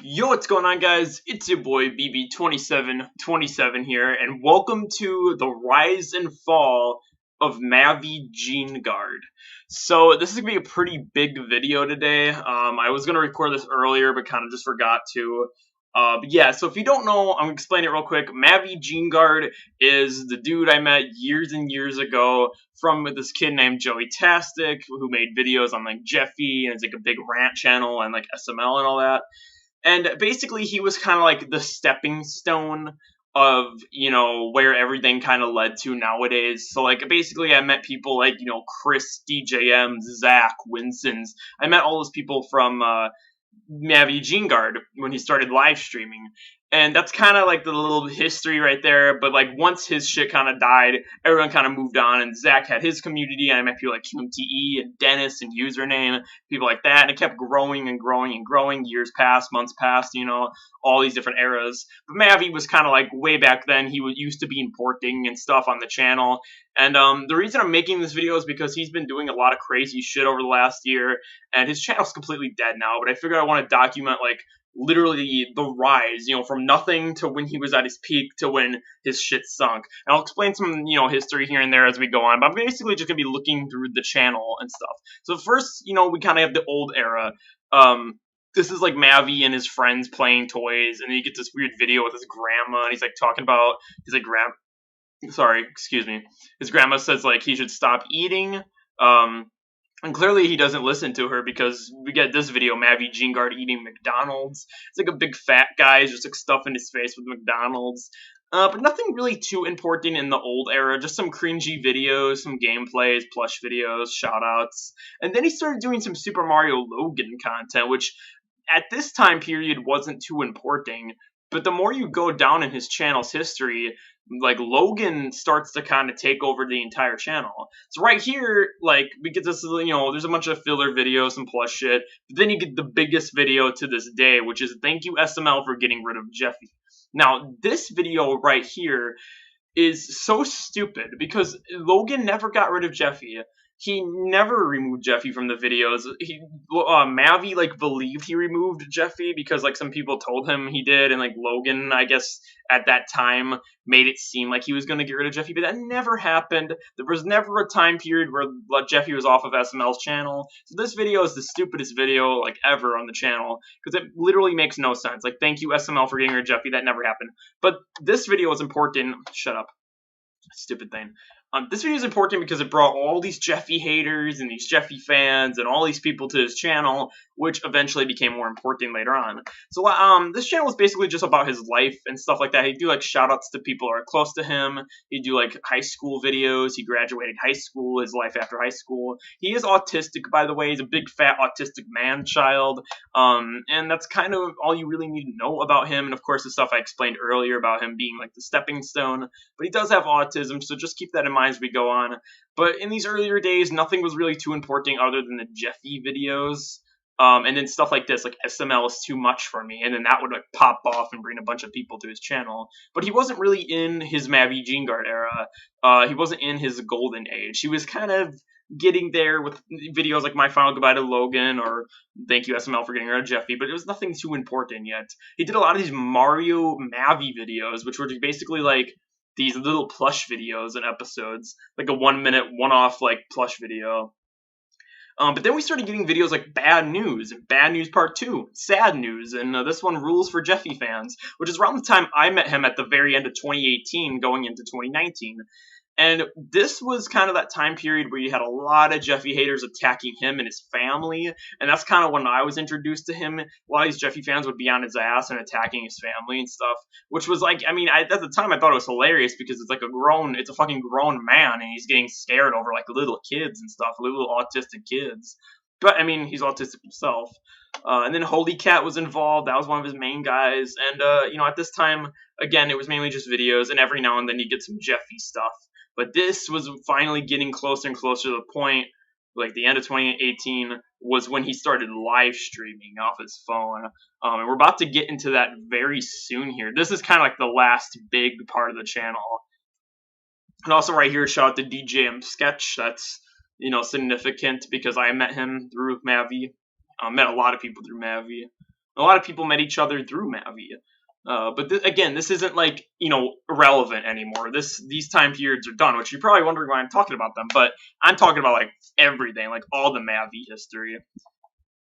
Yo, what's going on, guys? It's your boy BB2727 here, and welcome to the rise and fall of Mavy Gard. So this is gonna be a pretty big video today. I was gonna record this earlier, but kind of just forgot to. But yeah, so if you don't know, I'm gonna explain it real quick. Mavy Gard is the dude I met years and years ago from this kid named Joey Tastic, who made videos on like Jeffy, and it's like a big rant channel and like SML and all that. And basically, he was kind of like the stepping stone of, where everything kind of led to nowadays. So, like, basically, I met people like, Chris, DJM, Zach, Winston's. I met all those people from Mavy Gard when he started live streaming. And that's kind of like the little history right there. But like once his shit kind of died, everyone kind of moved on. And Zach had his community, and I met people like QMTE and Dennis and Username, people like that. And it kept growing and growing and growing. Years passed, months passed, all these different eras. But Mavy was kind of like way back then. He used to be importing and stuff on the channel. And the reason I'm making this video is because he's been doing a lot of crazy shit over the last year, and his channel's completely dead now. But I figured I want to document like literally the rise, from nothing to when he was at his peak to when his shit sunk. And I'll explain some, history here and there as we go on, but I'm basically just gonna be looking through the channel and stuff. So first, we kind of have the old era. This is like Mavy and his friends playing toys, and then he gets this weird video with his grandma, and he's like talking about his like sorry, excuse me. His grandma says like he should stop eating. And clearly he doesn't listen to her, because we get this video, Mavy Gard eating McDonald's. It's like a big fat guy, just like stuffing his face with McDonald's. But nothing really too important in the old era, just some cringy videos, some gameplays, plush videos, shoutouts. And then he started doing some Super Mario Logan content, which at this time period wasn't too important. But the more you go down in his channel's history, like Logan starts to kind of take over the entire channel. So right here, like we get this, there's a bunch of filler videos, some plus shit. But then you get the biggest video to this day, which is thank you SML for getting rid of Jeffy. Now this video right here is so stupid because Logan never got rid of Jeffy. He never removed Jeffy from the videos. Mavy like believed he removed Jeffy because like some people told him he did, and like Logan, I guess at that time made it seem like he was going to get rid of Jeffy, but that never happened. There was never a time period where Jeffy was off of SML's channel. So this video is the stupidest video like ever on the channel because it literally makes no sense. Like thank you SML for getting rid of Jeffy. That never happened. But this video is important. Shut up. Stupid thing. This video is important because it brought all these Jeffy haters and these Jeffy fans and all these people to his channel, which eventually became more important later on. So this channel is basically just about his life and stuff like that. He'd do like shoutouts to people who are close to him. He'd do like high school videos. He graduated high school, his life after high school. He is autistic, by the way. He's a big fat autistic man-child. And that's kind of all you really need to know about him. And of course the stuff I explained earlier about him being like the stepping stone. But he does have autism, so just keep that in mind as we go on. But in these earlier days, nothing was really too important other than the Jeffy videos. And then stuff like this, like SML is too much for me, and then that would like pop off and bring a bunch of people to his channel. But he wasn't really in his Mavy Gard era. He wasn't in his golden age. He was kind of getting there with videos like My Final Goodbye to Logan or Thank You SML for getting rid of Jeffy, but it was nothing too important yet. He did a lot of these Mario Mavy videos, which were basically like these little plush videos and episodes, like a 1 minute one-off like plush video. But then we started getting videos like Bad News, and Bad News Part 2, Sad News, and this one Rules for Jeffy Fans, which is around the time I met him at the very end of 2018 going into 2019. And this was kind of that time period where you had a lot of Jeffy haters attacking him and his family. And that's kind of when I was introduced to him. A lot of these Jeffy fans would be on his ass and attacking his family and stuff. Which was like, at the time I thought it was hilarious because it's like it's a fucking grown man and he's getting scared over like little kids and stuff, little autistic kids. But he's autistic himself. And then Holy Cat was involved. That was one of his main guys. And, at this time, again, it was mainly just videos. And every now and then you get some Jeffy stuff. But this was finally getting closer and closer to the point, like the end of 2018 was when he started live streaming off his phone. And we're about to get into that very soon here. This is kind of like the last big part of the channel. And also right here, shout out to DJM Sketch. That's, significant because I met him through Mavy. Met a lot of people through Mavy. A lot of people met each other through Mavy. But again, this isn't like, irrelevant anymore. These time periods are done, which you're probably wondering why I'm talking about them, but I'm talking about like everything, like all the Mavy history.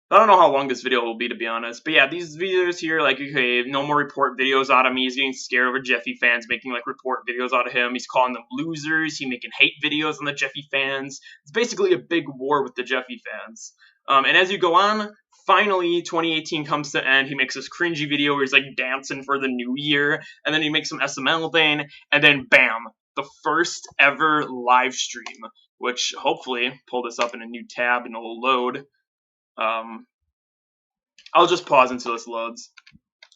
I don't know how long this video will be, to be honest. But yeah, these videos here, like, okay, no more report videos out of me. He's getting scared over Jeffy fans making, like, report videos out of him. He's calling them losers. He's making hate videos on the Jeffy fans. It's basically a big war with the Jeffy fans. And as you go on, finally, 2018 comes to end. He makes this cringy video where he's, like, dancing for the new year. And then he makes some SML thing. And then, bam, the first ever live stream. Which, hopefully, pull this up in a new tab and it'll load. I'll just pause until this loads.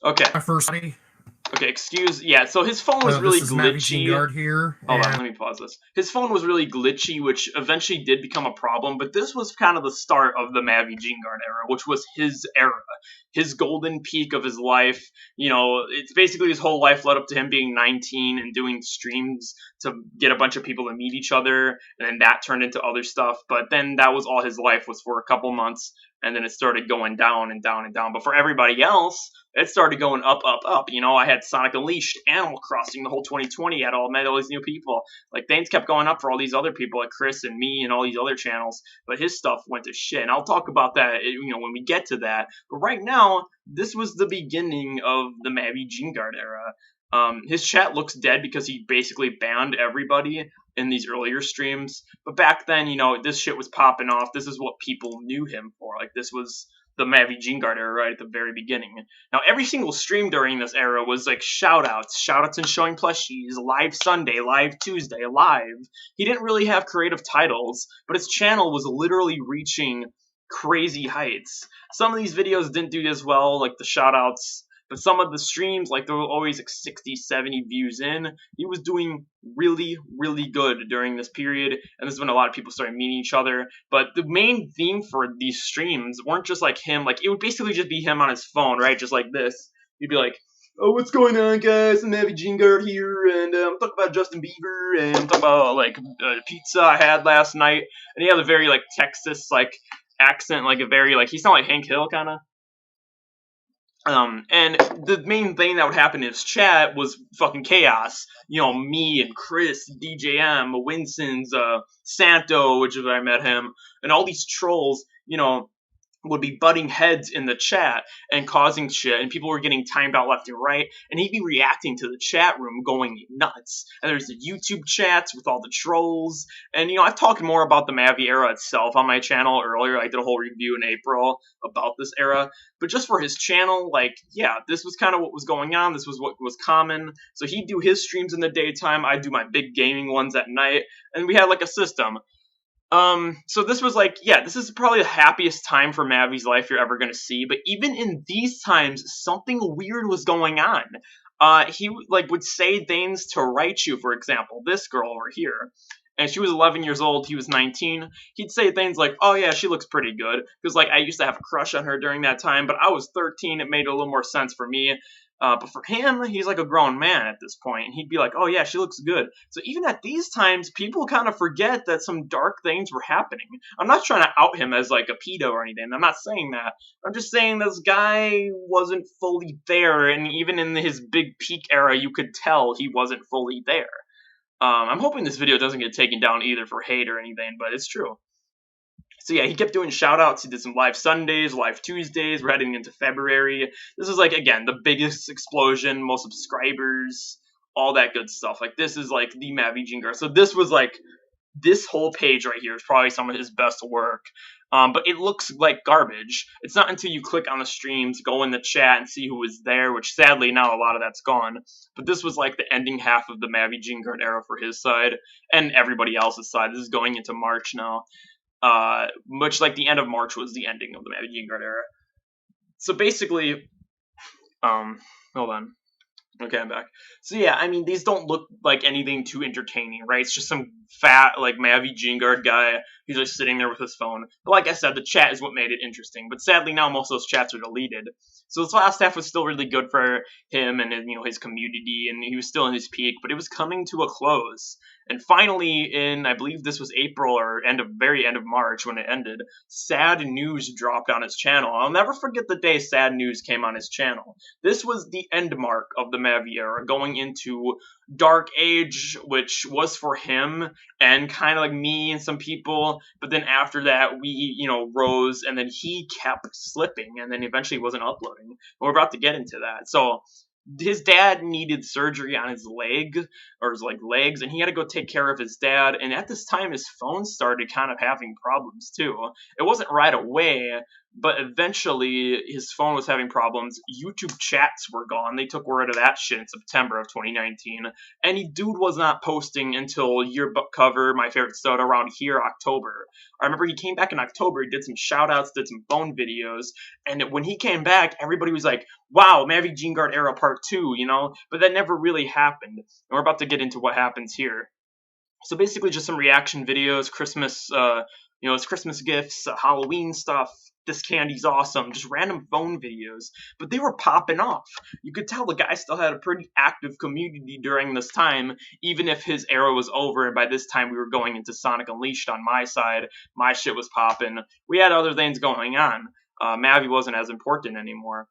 Okay. Okay, yeah, so his phone was really glitchy. Gard here. Hold on, let me pause this. His phone was really glitchy, which eventually did become a problem, but this was kind of the start of the Mavy Gard era, which was his era. His golden peak of his life. It's basically his whole life led up to him being 19 and doing streams to get a bunch of people to meet each other, and then that turned into other stuff, but then that was all his life was for a couple months, and then it started going down and down and down. But for everybody else, it started going up, up, up. I had Sonic Unleashed, Animal Crossing, the whole 2020. I met all these new people. Like, things kept going up for all these other people, like Chris and me and all these other channels. But his stuff went to shit. And I'll talk about that, when we get to that. But right now, this was the beginning of the Mavy Gard era. His chat looks dead because he basically banned everybody in these earlier streams. But back then, this shit was popping off. This is what people knew him for. Like, this was the Mavy Gard era right at the very beginning. Now, every single stream during this era was like shoutouts and showing plushies, live Sunday, live Tuesday, live. He didn't really have creative titles, but his channel was literally reaching crazy heights. Some of these videos didn't do as well, like the shoutouts, but some of the streams, like, there were always like 60, 70 views in. He was doing really, really good during this period, and this is when a lot of people started meeting each other. But the main theme for these streams weren't just like him, like, it would basically just be him on his phone, right? Just like this. He'd be like, oh, what's going on, guys? I'm Mavy Gard here, and I'm talking about Justin Bieber, and I'm talking about, like, pizza I had last night. And he had a very, like, Texas, like, accent, like, a very, like, he sounded like Hank Hill, kind of. And the main thing that would happen in his chat was fucking chaos. Me and Chris, DJM, Winston's, Santo, which is where I met him, and all these trolls, would be butting heads in the chat and causing shit, and people were getting timed out left and right, and he'd be reacting to the chat room going nuts. And there's the YouTube chats with all the trolls, and I've talked more about the Mavy era itself on my channel earlier. I did a whole review in April about this era, but just for his channel, like, yeah, this was kind of what was going on. This was what was common. So he'd do his streams in the daytime, I'd do my big gaming ones at night, and we had like a system. So this was like, yeah, this is probably the happiest time for Mavy's life you're ever going to see, but even in these times, something weird was going on. He, like, would say things to Raichu, for example, this girl over here, and she was 11 years old, he was 19, he'd say things like, oh yeah, she looks pretty good, because, like, I used to have a crush on her during that time, but I was 13, it made a little more sense for me. But for him, he's like a grown man at this point, and he'd be like, oh yeah, she looks good. So even at these times, people kind of forget that some dark things were happening. I'm not trying to out him as like a pedo or anything, I'm not saying that. I'm just saying this guy wasn't fully there, and even in his big peak era, you could tell he wasn't fully there. I'm hoping this video doesn't get taken down either for hate or anything, but it's true. So yeah, he kept doing shoutouts. He did some live Sundays, live Tuesdays. We're heading into February. This is like, again, the biggest explosion, most subscribers, all that good stuff. Like, this is like the Mavy Gard. So this was like, this whole page right here is probably some of his best work. But it looks like garbage. It's not until you click on the streams, go in the chat, and see who was there, which sadly now a lot of that's gone. But this was like the ending half of the Mavy Gard era for his side, and everybody else's side. This is going into March now. Much like the end of March was the ending of the Mavy Gard era. So basically, hold on. Okay, I'm back. So yeah, I mean, these don't look like anything too entertaining, right? It's just some fat, like, Mavy Gard guy who's just sitting there with his phone. But like I said, the chat is what made it interesting. But sadly, now most of those chats are deleted. So this last half was still really good for him and, his community, and he was still in his peak, but it was coming to a close. And finally, in I believe this was April or very end of March when it ended, sad news dropped on his channel. I'll never forget the day sad news came on his channel. This was the end mark of the Mavy era, going into dark age, which was for him and kind of like me and some people. But then after that, we, rose, and then he kept slipping, and then eventually wasn't uploading. And we're about to get into that. So his dad needed surgery on his leg, or his legs, and he had to go take care of his dad. And at this time, his phone started kind of having problems too. It wasn't right away, but eventually his phone was having problems. YouTube chats were gone. They took rid of that shit in September of 2019. And dude was not posting until yearbook cover, my favorite stud, around here, October. I remember he came back in October, he did some shoutouts, did some phone videos, and when he came back, everybody was like, wow, Mavy Gene Gard era part 2, But that never really happened. And we're about to get into what happens here. So basically just some reaction videos, Christmas, it's Christmas gifts, Halloween stuff. This candy's awesome, just random phone videos. But they were popping off. You could tell the guy still had a pretty active community during this time, even if his era was over, and by this time we were going into Sonic Unleashed on my side. My shit was popping. We had other things going on. Mavy wasn't as important anymore.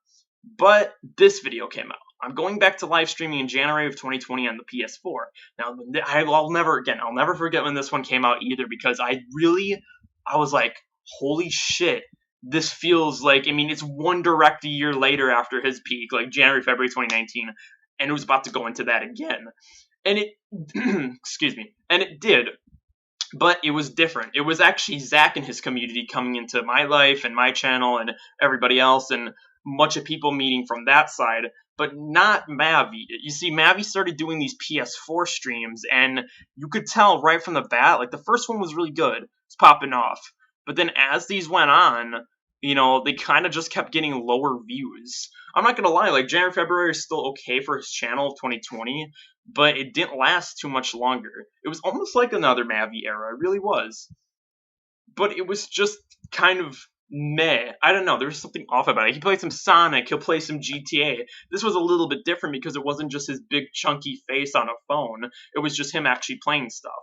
But this video came out. I'm going back to live streaming in January of 2020 on the PS4. Now, I'll never forget when this one came out either, because I was like, holy shit, this feels like, it's one direct year later after his peak, like January, February 2019, and it was about to go into that again. And it, excuse me, and it did. But it was different. It was actually Zach and his community coming into my life and my channel and everybody else, and much of people meeting from that side, but not Mavy. You see, Mavy started doing these PS4 streams, and you could tell right from the bat, like the first one was really good. It's popping off. But then as these went on, they kind of just kept getting lower views. I'm not going to lie, like January, February is still okay for his channel of 2020, but it didn't last too much longer. It was almost like another Mavy era. It really was. But it was just kind of meh. I don't know. There was something off about it. He played some Sonic. He'll play some GTA. This was a little bit different because it wasn't just his big chunky face on a phone. It was just him actually playing stuff.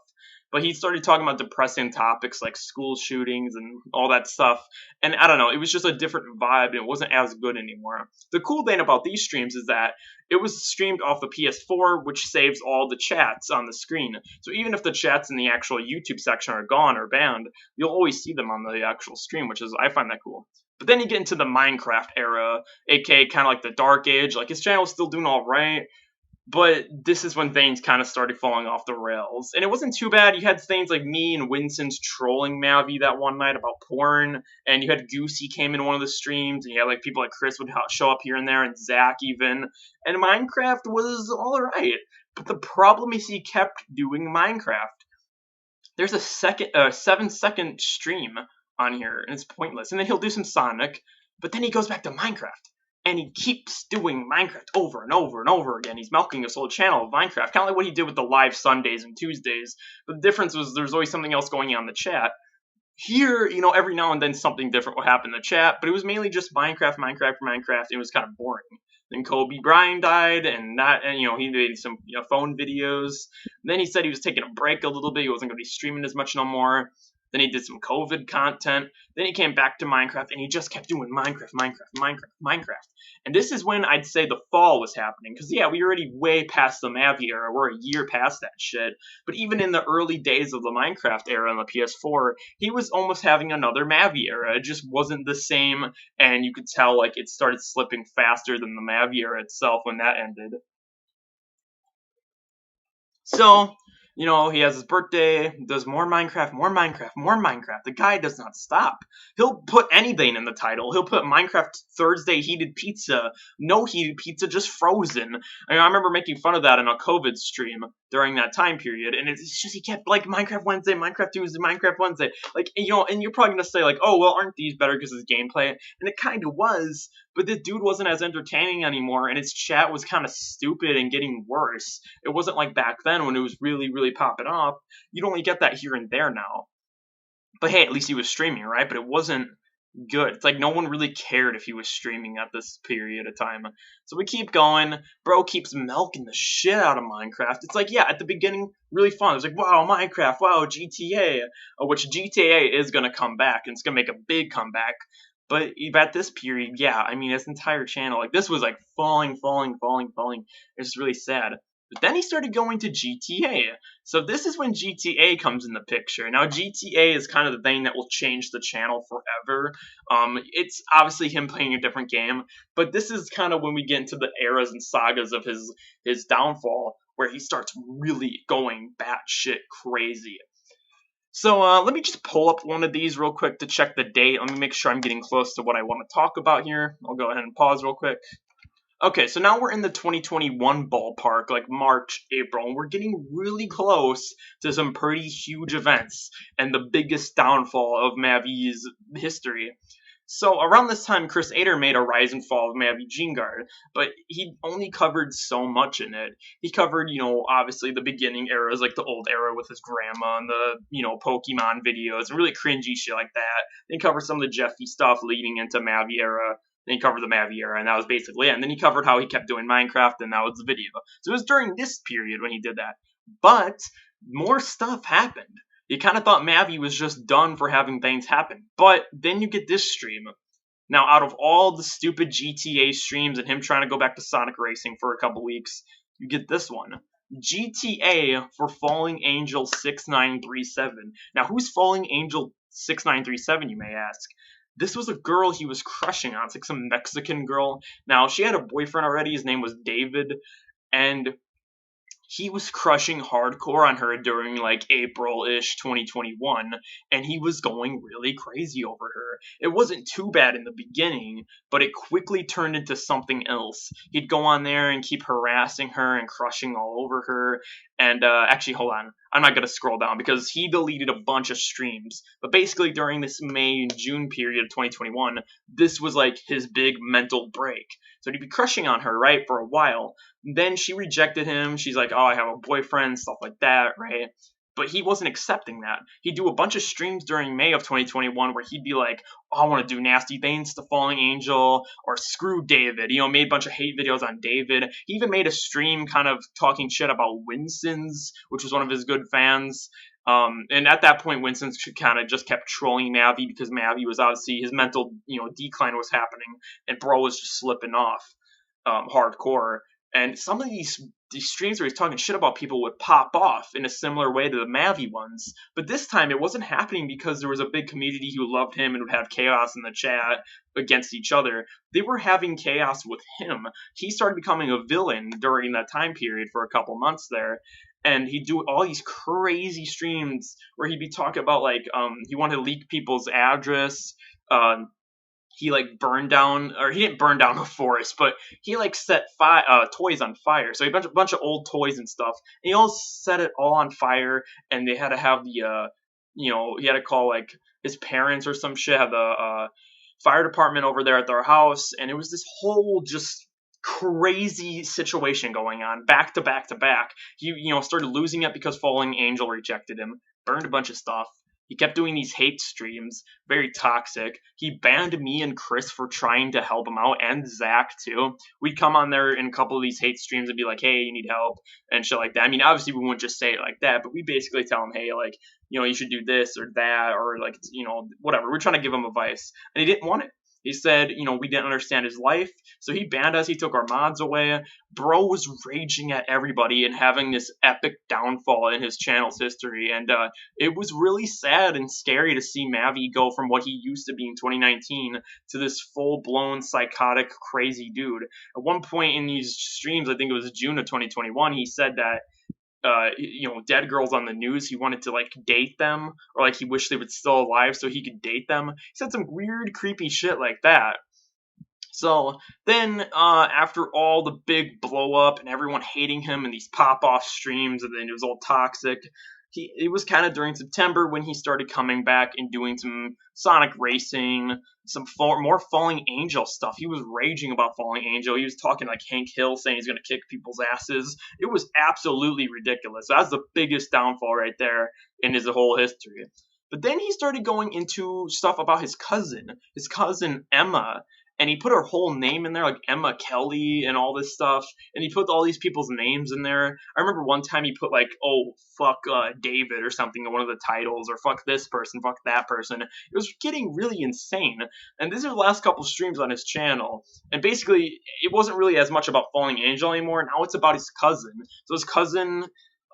But he started talking about depressing topics like school shootings and all that stuff. And I don't know, it was just a different vibe, and it wasn't as good anymore. The cool thing about these streams is that it was streamed off the PS4, which saves all the chats on the screen. So even if the chats in the actual YouTube section are gone or banned, you'll always see them on the actual stream, I find that cool. But then you get into the Minecraft era, aka kind of like the Dark Age. Like, his channel was still doing all right, but this is when things kind of started falling off the rails. And it wasn't too bad. You had things like me and Winston's trolling Mavy that one night about porn, and you had Goosey came in one of the streams, and you had like people like Chris would show up here and there, and Zach even. And Minecraft was alright. But the problem is he kept doing Minecraft. There's a 7-second stream on here, and it's pointless. And then he'll do some Sonic, but then he goes back to Minecraft. And he keeps doing Minecraft over and over and over again. He's milking his whole channel of Minecraft, kind of like what he did with the live Sundays and Tuesdays. But the difference was there's always something else going on in the chat. Here, every now and then something different will happen in the chat, but it was mainly just Minecraft. It was kind of boring. Then Kobe Bryant died, and he made some phone videos. And then he said he was taking a break a little bit. He wasn't going to be streaming as much no more. Then he did some COVID content. Then he came back to Minecraft, and he just kept doing Minecraft. And this is when I'd say the fall was happening. Because, yeah, we were already way past the Mavy era. We're a year past that shit. But even in the early days of the Minecraft era on the PS4, he was almost having another Mavy era. It just wasn't the same, and you could tell, like, it started slipping faster than the Mavy era itself when that ended. So, he has his birthday, does more Minecraft. The guy does not stop. He'll put anything in the title. He'll put Minecraft Thursday heated pizza, no heated pizza, just frozen. I remember making fun of that in a COVID stream during that time period, and it's just he kept, like, Minecraft Wednesday, Minecraft Tuesday, Minecraft Wednesday. Like, and you're probably going to say, like, oh, well, aren't these better because of gameplay? And it kind of was, but the dude wasn't as entertaining anymore, and his chat was kind of stupid and getting worse. It wasn't like back then when it was really, really popping off. You'd only get that here and there now. But hey, at least he was streaming, right? But it wasn't good. It's like no one really cared if he was streaming at this period of time. So we keep going. Bro keeps milking the shit out of Minecraft. It's like, yeah, at the beginning, really fun. It was like, wow, Minecraft, wow, GTA, which GTA is going to come back, and it's going to make a big comeback. But at this period, yeah, I mean, his entire channel, like, this was like falling. It's just really sad. But then he started going to GTA. So this is when GTA comes in the picture. Now GTA is kind of the thing that will change the channel forever. It's obviously him playing a different game, but this is kind of when we get into the eras and sagas of his downfall, where he starts really going batshit crazy. So let me just pull up one of these real quick to check the date. Let me make sure I'm getting close to what I want to talk about here. I'll go ahead and pause real quick. Okay, so now we're in the 2021 ballpark, like March, April, and we're getting really close to some pretty huge events and the biggest downfall of Mavy's history. So around this time, Chris Ader made a rise and fall of Mavy Gard, but he only covered so much in it. He covered, obviously the beginning eras, like the old era with his grandma and the, Pokemon videos, and really cringy shit like that. Then he covered some of the Jeffy stuff leading into Mavy era. Then he covered the Mavy era, and that was basically it. And then he covered how he kept doing Minecraft, and that was the video. So it was during this period when he did that. But more stuff happened. You kind of thought Mavy was just done for having things happen. But then you get this stream. Now, out of all the stupid GTA streams and him trying to go back to Sonic Racing for a couple weeks, you get this one. GTA for Falling Angel 6937. Now, who's Falling Angel 6937, you may ask? This was a girl he was crushing on. It's like some Mexican girl. Now, she had a boyfriend already. His name was David. And he was crushing hardcore on her during like April-ish 2021, and he was going really crazy over her. It wasn't too bad in the beginning, but it quickly turned into something else. He'd go on there and keep harassing her and crushing all over her. And actually, hold on. I'm not going to scroll down because he deleted a bunch of streams. But basically, during this May and June period of 2021, this was like his big mental break. So he'd be crushing on her, right, for a while. Then she rejected him. She's like, oh, I have a boyfriend, stuff like that, right? But he wasn't accepting that. He'd do a bunch of streams during May of 2021 where he'd be like, oh, I want to do nasty things to Falling Angel, or screw David. Made a bunch of hate videos on David. He even made a stream kind of talking shit about Winston's, which was one of his good fans. And at that point, Winston kind of just kept trolling Mavy because Mavy was obviously, his mental, decline was happening, and bro was just slipping off hardcore. And some of these streams where he's talking shit about people would pop off in a similar way to the Mavy ones. But this time it wasn't happening because there was a big community who loved him and would have chaos in the chat against each other. They were having chaos with him. He started becoming a villain during that time period for a couple months there. And he'd do all these crazy streams where he'd be talking about, like, he wanted to leak people's address. He like burned down, or he didn't burn down a forest, but he like set toys on fire. So he had a bunch of old toys and stuff. And he all set it all on fire, and they had to have the, he had to call like his parents or some shit, have the fire department over there at their house, and it was this whole just crazy situation going on, back to back to back. He, started losing it because Falling Angel rejected him, burned a bunch of stuff. He kept doing these hate streams, very toxic. He banned me and Chris for trying to help him out, and Zach too. We'd come on there in a couple of these hate streams and be like, hey, you need help, and shit like that. I mean, obviously we wouldn't just say it like that, but we basically tell him, hey, like, you should do this or that, or like, whatever. We're trying to give him advice, and he didn't want it. He said, we didn't understand his life, so he banned us. He took our mods away. Bro was raging at everybody and having this epic downfall in his channel's history, and it was really sad and scary to see Mavy go from what he used to be in 2019 to this full-blown psychotic, crazy dude. At one point in these streams, I think it was June of 2021, he said that dead girls on the news, he wanted to like date them, or like he wished they were still alive so he could date them. He said some weird, creepy shit like that. So then, after all the big blow up and everyone hating him and these pop off streams, and then it was all toxic, it was kind of during September when he started coming back and doing some Sonic Racing, some more Falling Angel stuff. He was raging about Falling Angel. He was talking like Hank Hill, saying he's going to kick people's asses. It was absolutely ridiculous. That's the biggest downfall right there in his whole history. But then he started going into stuff about his cousin Emma, and he put her whole name in there, like Emma Kelly and all this stuff, and he put all these people's names in there. I remember one time he put like, oh, fuck David or something in one of the titles, or fuck this person, fuck that person. It was getting really insane. And these are the last couple streams on his channel, and basically it wasn't really as much about Falling Angel anymore. Now it's about his cousin. So his cousin,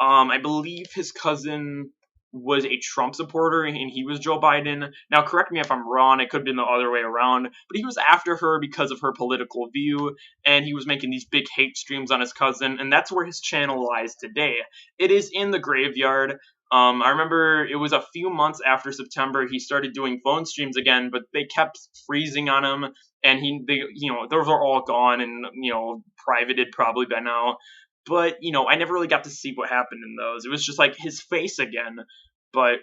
I believe his cousin was a Trump supporter and he was Joe Biden. Now, correct me if I'm wrong, it could have been the other way around, but he was after her because of her political view, and he was making these big hate streams on his cousin, and that's where his channel lies today. It is in the graveyard. I remember it was a few months after September he started doing phone streams again, but they kept freezing on him, and those are all gone and privated probably by now. But I never really got to see what happened in those. It was just like his face again, but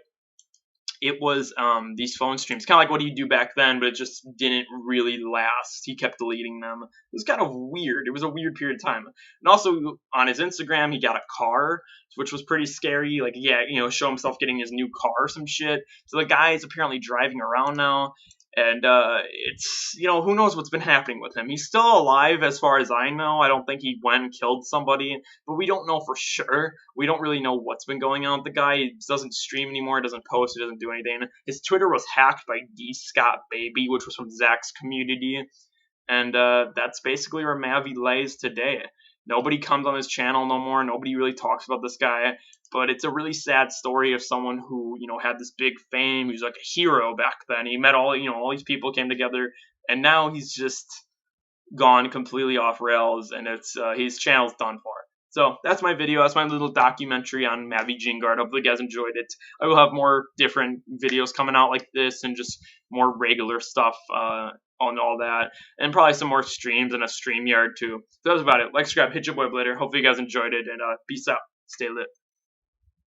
it was these phone streams, kind of like what he'd do back then, but it just didn't really last. He kept deleting them. It was kind of weird. It was a weird period of time. And also on his Instagram, he got a car, which was pretty scary. Like, yeah, show himself getting his new car or some shit. So the guy is apparently driving around now. And it's, who knows what's been happening with him. He's still alive as far as I know. I don't think he went and killed somebody, but we don't know for sure. We don't really know what's been going on with the guy. He doesn't stream anymore, doesn't post, he doesn't do anything. His Twitter was hacked by D. Scott Baby, which was from Zach's community. And that's basically where Mavy lays today. Nobody comes on his channel no more. Nobody really talks about this guy. But it's a really sad story of someone who, had this big fame. He was like a hero back then. He met all these people came together. And now he's just gone completely off rails. And it's his channel's done for. So that's my video. That's my little documentary on Mavy Gard. Hopefully you guys enjoyed it. I will have more different videos coming out like this and just more regular stuff on all that. And probably some more streams and a StreamYard too. So that was about it. Like, subscribe, hit your boy later. Hopefully you guys enjoyed it. And peace out. Stay lit.